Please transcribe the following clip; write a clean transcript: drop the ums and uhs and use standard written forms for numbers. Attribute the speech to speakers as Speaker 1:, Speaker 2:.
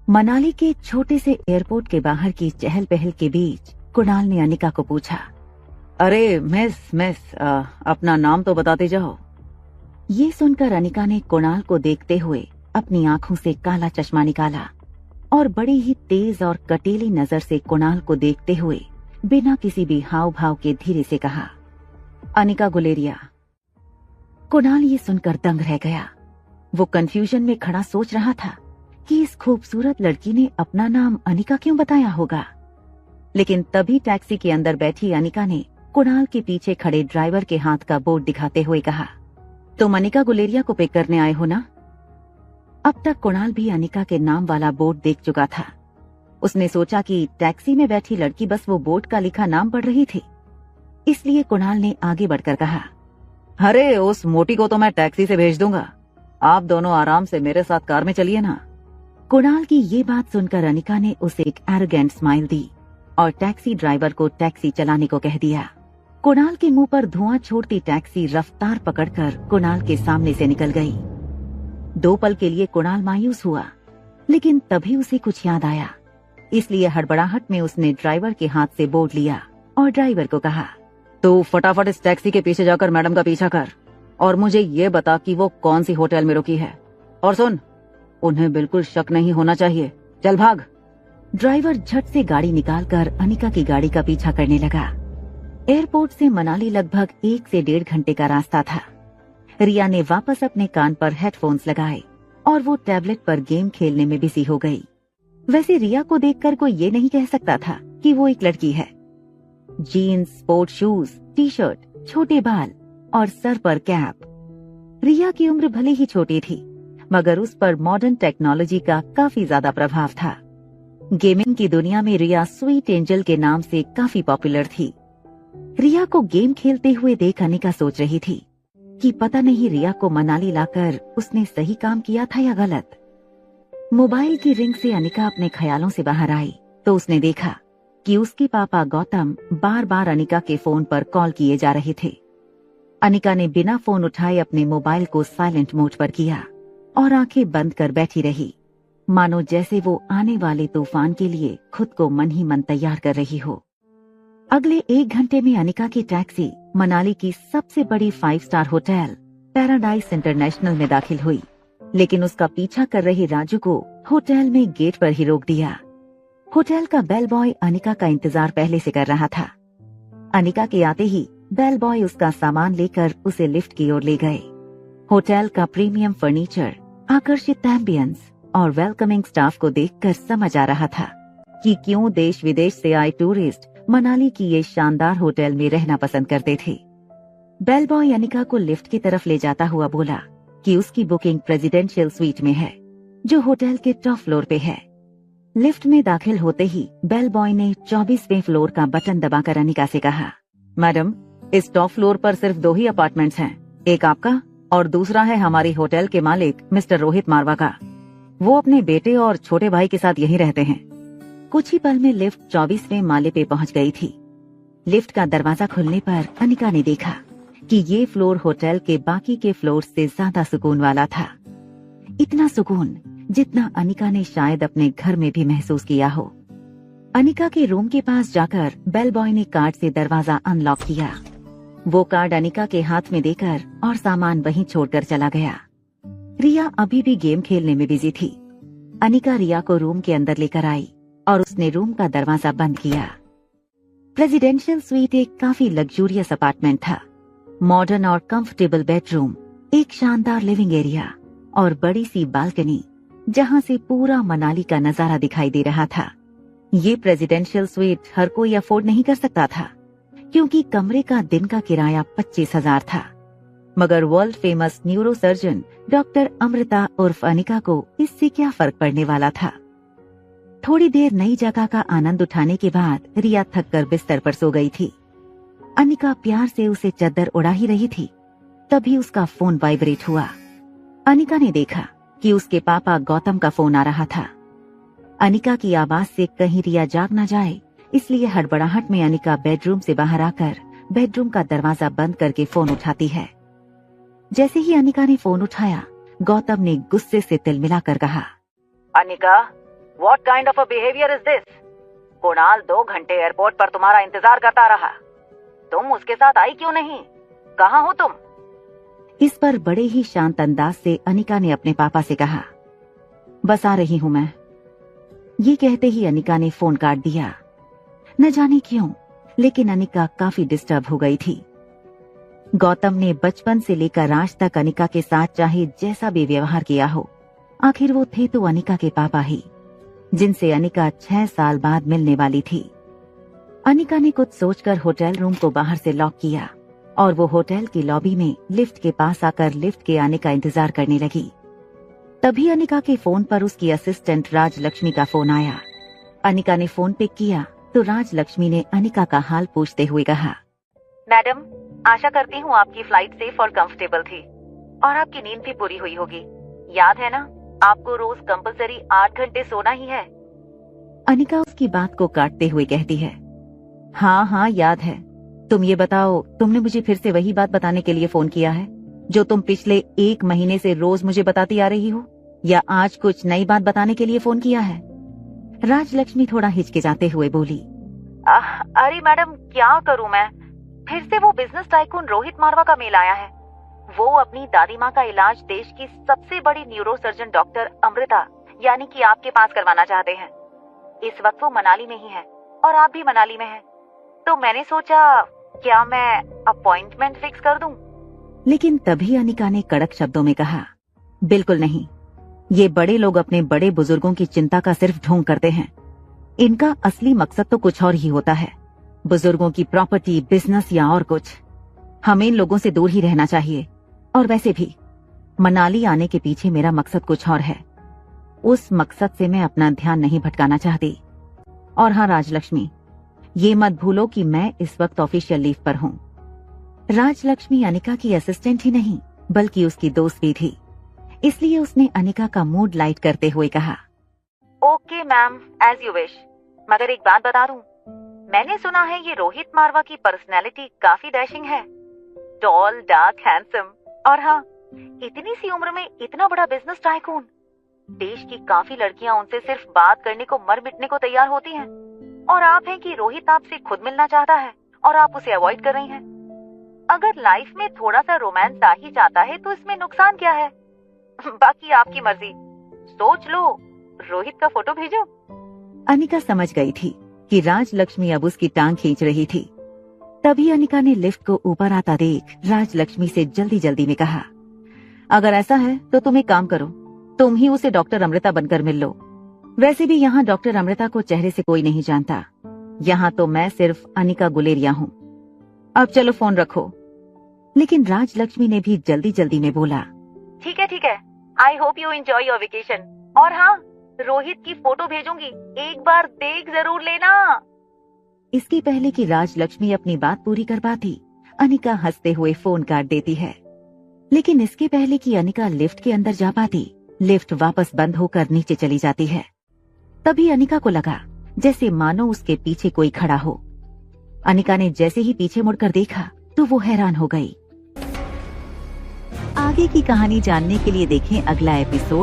Speaker 1: मनाली के छोटे से एयरपोर्ट के बाहर की चहल पहल के बीच कुणाल ने अनिका को पूछा,
Speaker 2: अरे मिस अपना नाम तो बताते जाओ।
Speaker 1: ये सुनकर अनिका ने कुणाल को देखते हुए अपनी आंखों से काला चश्मा निकाला और बड़ी ही तेज और कटीली नजर से कुणाल को देखते हुए बिना किसी भी हाव भाव के धीरे से कहा, अनिका गुलेरिया। कुणाल ये सुनकर दंग रह गया। वो कंफ्यूजन में खड़ा सोच रहा था कि इस खूबसूरत लड़की ने अपना नाम अनिका क्यों बताया होगा। लेकिन तभी टैक्सी के अंदर बैठी अनिका ने कुणाल के पीछे खड़े ड्राइवर के हाथ का बोर्ड दिखाते हुए कहा, तुम अनिका गुलेरिया को पिक करने आए हो ना? अब तक कुणाल भी अनिका के नाम वाला बोर्ड देख चुका था। उसने सोचा कि टैक्सी में बैठी लड़की बस वो बोर्ड का लिखा नाम पढ़ रही थी, इसलिए कुणाल ने आगे बढ़कर कहा,
Speaker 2: अरे उस मोटी को तो मैं टैक्सी से भेज दूंगा, आप दोनों आराम से मेरे साथ कार में चलिए ना।
Speaker 1: कुणाल की ये बात सुनकर अनिका ने उसे एक एरोगेंट स्माइल दी और टैक्सी ड्राइवर को टैक्सी चलाने को कह दिया। कुणाल के मुंह पर धुआं छोड़ती टैक्सी रफ्तार पकड़कर कुणाल के सामने से निकल गई। 2 पल के लिए कुणाल मायूस हुआ, लेकिन तभी उसे कुछ याद आया, इसलिए हड़बड़ाहट में उसने ड्राइवर के हाथ से बोर्ड लिया और ड्राइवर को कहा,
Speaker 2: तो फटाफट इस टैक्सी के पीछे जाकर मैडम का पीछा कर और मुझे ये बता कि वो कौन सी होटल में रुकी है। और सुन, उन्हें बिल्कुल शक नहीं होना चाहिए, चल भाग।
Speaker 1: ड्राइवर झट से गाड़ी निकालकर अनिका की गाड़ी का पीछा करने लगा। एयरपोर्ट से मनाली लगभग 1 से 1.5 घंटे का रास्ता था। रिया ने वापस अपने कान पर हेडफोन्स लगाए और वो टैबलेट पर गेम खेलने में बिजी हो गई। वैसे रिया को देखकर कोई ये नहीं कह सकता था कि वो एक लड़की है। Jeans, sport shoes, T shirt, छोटे बाल और सर पर कैप। रिया की उम्र भले ही छोटी थी, मगर उस पर मॉडर्न टेक्नोलॉजी का काफी ज्यादा प्रभाव था। गेमिंग की दुनिया में रिया स्वीट एंजल के नाम से काफी पॉपुलर थी। रिया को गेम खेलते हुए देख अनिका सोच रही थी कि पता नहीं रिया को मनाली लाकर उसने सही काम किया था या गलत। मोबाइल की रिंग से अनिका अपने ख्यालों से बाहर आई तो उसने देखा कि उसके पापा गौतम बार बार अनिका के फोन पर कॉल किए जा रहे थे। अनिका ने बिना फोन उठाए अपने मोबाइल को साइलेंट मोड पर किया और आंखें बंद कर बैठी रही, मानो जैसे वो आने वाले तूफान के लिए खुद को मन ही मन तैयार कर रही हो। अगले 1 घंटे में अनिका की टैक्सी मनाली की सबसे बड़ी 5 स्टार होटल पैराडाइज इंटरनेशनल में दाखिल हुई, लेकिन उसका पीछा कर रहे राजू को होटल में गेट पर ही रोक दिया। होटल का बेल बॉय अनिका का इंतजार पहले से कर रहा था। अनिका के आते ही बेल बॉय उसका सामान लेकर उसे लिफ्ट की ओर ले गए। होटल का प्रीमियम फर्नीचर, आकर्षित एम्बियंस और वेलकमिंग स्टाफ को देखकर समझ आ रहा था कि क्यों देश विदेश से आए टूरिस्ट मनाली की ये शानदार होटल में रहना पसंद करते थे। बेल बॉय अनिका को लिफ्ट की तरफ ले जाता हुआ बोला कि उसकी बुकिंग प्रेसिडेंशियल स्वीट में है, जो होटल के टॉप फ्लोर पे है। लिफ्ट में दाखिल होते ही बेल बॉय ने 24वें फ्लोर का बटन दबाकर अनिका से कहा, मैडम, इस टॉप फ्लोर पर सिर्फ 2 ही अपार्टमेंट्स हैं, एक आपका और दूसरा है हमारी होटल के मालिक मिस्टर रोहित मारवा का। वो अपने बेटे और छोटे भाई के साथ यहीं रहते हैं। कुछ ही पल में लिफ्ट 24वें माले पे पहुंच गई थी। लिफ्ट का दरवाजा खुलने पर अनिका ने देखा कि ये फ्लोर होटल के बाकी के फ्लोर से ज्यादा सुकून वाला था। इतना सुकून जितना अनिका ने शायद अपने घर में भी महसूस किया हो। अनिका के रूम के पास जाकर बेल बॉय ने कार्ड से दरवाजा अनलॉक किया। वो कार्ड अनिका के हाथ में देकर और सामान वहीं छोड़कर चला गया। रिया अभी भी गेम खेलने में बिजी थी। अनिका रिया को रूम के अंदर लेकर आई और उसने रूम का दरवाजा बंद किया। प्रेसिडेंशियल स्वीट एक काफी लग्जूरियस अपार्टमेंट था। मॉडर्न और कंफर्टेबल बेडरूम, एक शानदार लिविंग एरिया और बड़ी सी बालकनी जहां से पूरा मनाली का नजारा दिखाई दे रहा था। ये प्रेसिडेंशियल स्वीट हर कोई अफोर्ड नहीं कर सकता था, क्योंकि कमरे का दिन का किराया 25,000 था। मगर world famous neuro surgeon doctor Amrita उर्फ अनिका को इससे क्या फर्क पड़ने वाला था। थोड़ी देर नई जगह का आनंद उठाने के बाद रिया थक कर बिस्तर पर सो गई थी। अनिका प्यार से उसे चादर उड़ा ही रही थी, तभी उसका फोन वाइब्रेट हुआ। अनिका ने देखा कि उसके पापा गौतम का फोन आ रहा था। अनिका की आवाज से कहीं रिया जाग न जाए, इसलिए हड़बड़ाहट में अनिका बेडरूम से बाहर आकर बेडरूम का दरवाजा बंद करके फोन उठाती है। जैसे ही अनिका ने फोन उठाया, गौतम ने गुस्से से तिलमिलाकर कहा,
Speaker 2: Anika, What kind of a behavior is this? Kunal 2 घंटे एयरपोर्ट पर तुम्हारा इंतजार करता रहा। तुम उसके साथ आई क्यों नहीं? कहाँ हो तुम?
Speaker 1: इस पर बड़े ही शांत अंदाज से अनिका ने अपने पापा से कहा, बस आ रही हूं मैं। ये कहते ही अनिका ने फोन काट दिया। न जाने क्यों, लेकिन अनिका काफी डिस्टर्ब हो गई थी। गौतम ने बचपन से लेकर आज तक अनिका के साथ चाहे जैसा भी व्यवहार किया हो, आखिर वो थे तो अनिका के पापा ही, जिनसे अनिका 6 साल बाद मिलने वाली थी। अनिका ने कुछ सोचकर होटल रूम को बाहर से लॉक किया और वो होटल की लॉबी में लिफ्ट के पास आकर लिफ्ट के आने का इंतजार करने लगी। तभी अनिका के फोन पर उसकी असिस्टेंट राजलक्ष्मी का फोन आया। अनिका ने फोन पिक किया तो राजलक्ष्मी ने अनिका का हाल पूछते हुए कहा,
Speaker 2: मैडम, आशा करती हूँ आपकी फ्लाइट सेफ और कंफर्टेबल थी और आपकी नींद भी पूरी हुई होगी। याद है ना, आपको रोज कंपलसरी 8 घंटे सोना ही है।
Speaker 1: अनिका उसकी बात को काटते हुए कहती है, हाँ हाँ याद है। तुम ये बताओ, तुमने मुझे फिर से वही बात बताने के लिए फोन किया है जो तुम पिछले 1 महीने से रोज मुझे बताती आ रही हो, या आज कुछ नई बात बताने के लिए फोन किया है? राजलक्ष्मी थोड़ा हिचकिचाते हुए बोली,
Speaker 2: अरे मैडम, क्या करूं मैं? फिर से वो बिजनेस टाइकून रोहित मारवा का मेल आया है। वो अपनी दादी माँ का इलाज देश की सबसे बड़ी न्यूरो सर्जन डॉक्टर अमृता यानी कि आपके पास करवाना चाहते हैं। इस वक्त वो मनाली में ही है और आप भी मनाली में हैं। तो मैंने सोचा, क्या मैं अपॉइंटमेंट फिक्स कर दूं?
Speaker 1: लेकिन तभी अनिका ने कड़क शब्दों में कहा, बिल्कुल नहीं। ये बड़े लोग अपने बड़े बुजुर्गों की चिंता का सिर्फ ढोंग करते हैं। इनका असली मकसद तो कुछ और ही होता है, बुजुर्गों की प्रॉपर्टी, बिजनेस या और कुछ। हमें इन लोगों से दूर ही रहना चाहिए। और वैसे भी मनाली आने के पीछे मेरा मकसद कुछ और है। उस मकसद से मैं अपना ध्यान नहीं भटकाना चाहती। और हाँ राजलक्ष्मी, ये मत भूलो कि मैं इस वक्त ऑफिशियल लीव पर हूँ। राजलक्ष्मी अनिका की असिस्टेंट ही नहीं बल्कि उसकी दोस्त भी थी, इसलिए उसने अनिका का मूड लाइट करते हुए कहा,
Speaker 2: okay ma'am, as you wish. मगर एक बात बता दूं, मैंने सुना है ये रोहित मारवा की पर्सनैलिटी काफी डैशिंग है। टॉल, डार्क, हैंडसम, और हाँ, इतनी सी उम्र में इतना बड़ा बिजनेस टाइकून। देश की काफी लड़कियां उनसे सिर्फ बात करने को मर मिटने को तैयार होती हैं। और आप हैं कि रोहित आपसे खुद मिलना चाहता है और आप उसे अवॉइड कर रही हैं। अगर लाइफ में थोड़ा सा रोमांस आ ही जाता है तो इसमें नुकसान क्या है? बाकी आपकी मर्जी। सोच लो, रोहित का फोटो भेजो।
Speaker 1: अनिका समझ गई थी कि राजलक्ष्मी अब उसकी टांग खींच रही थी। तभी अनिका ने लिफ्ट को ऊपर आता देख राजलक्ष्मी से जल्दी जल्दी में कहा, अगर ऐसा है तो तुम एक काम करो, तुम ही उसे डॉक्टर अमृता बनकर मिल लो। वैसे भी यहाँ डॉक्टर अमृता को चेहरे से कोई नहीं जानता। यहाँ तो मैं सिर्फ अनिका गुलेरिया हूँ। अब चलो फोन रखो। लेकिन राजलक्ष्मी ने भी जल्दी जल्दी में बोला,
Speaker 2: ठीक है, I hope you enjoy your vacation. और हाँ, रोहित की फोटो भेजूंगी, एक बार देख जरूर लेना।
Speaker 1: इसके पहले कि राजलक्ष्मी अपनी बात पूरी कर पाती, अनिका हंसते हुए फोन काट देती है। लेकिन इसके पहले कि अनिका लिफ्ट के अंदर जा पाती, लिफ्ट वापस बंद होकर नीचे चली जाती है। तभी अनिका को लगा जैसे मानो उसके पीछे कोई खड़ा हो। अनिका ने जैसे ही पीछे मुड़कर देखा तो वो हैरान हो गई। आगे की कहानी जानने के लिए देखें अगला एपिसोड।